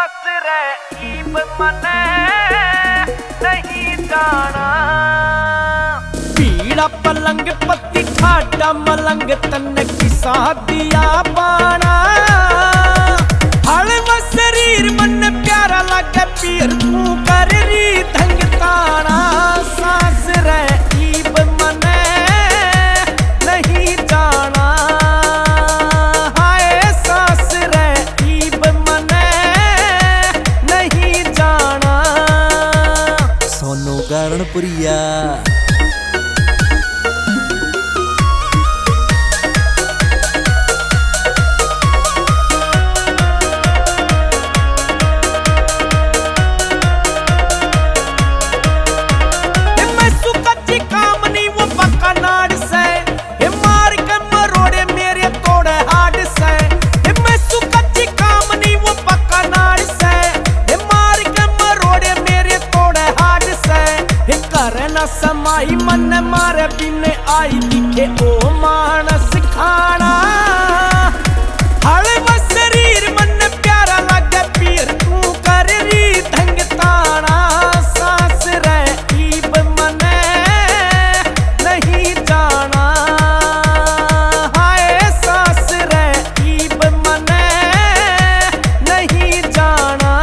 सास रे ईब मने नहीं जाना। पीड़ा पलंग पत्ती खाटा मलंग तन किसा दिया बाना। हलवा शरीर मन प्यारा लगे पीर तू कर री धंग ताना। सास रे ईब मने नहीं जाना। हाय सास रे ईब मने नहीं जाना। सोनू गारणपुरिया। समाई मन मारे बिने आई दिखे ओ मानस खाना। हलवा शरीर मन प्यारा लगे पीर तू कर री धंग ताना। सास रे ईब मने नहीं जाना। हाय सास रे ईब मने नहीं जाना।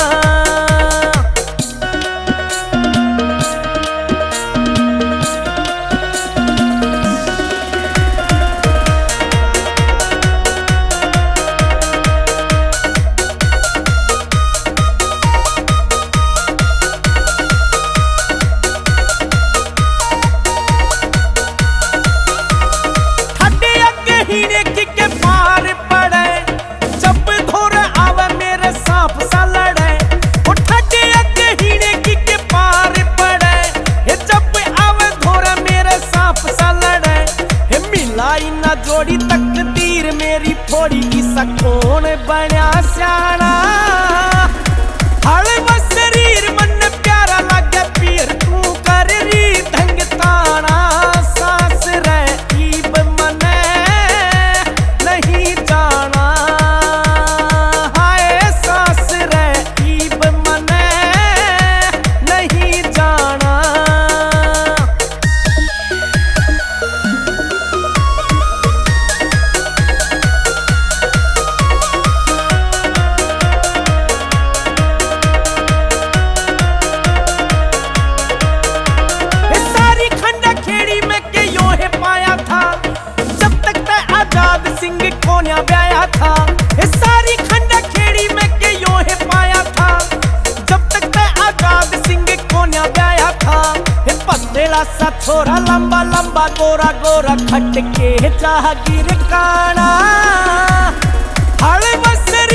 जोड़ी तकदीर मेरी थोड़ी किसा कौन बना स्याना। हलवा शरीर मन प्यारा लगे पीर तू कर री धंग ताना। सास रे ईब मने नहीं जाना। हाय सास रे ईब मने नहीं जाना। कोन्या ब्याया था ये सारी खंडा खेड़ी में के यो है पाया था। जब तक मैं आजाद सिंह कोन्या ब्याया था। ये पतला सा छोरा लंबा लंबा गोरा गोरा खट के जागीर काना। हलवा शरीर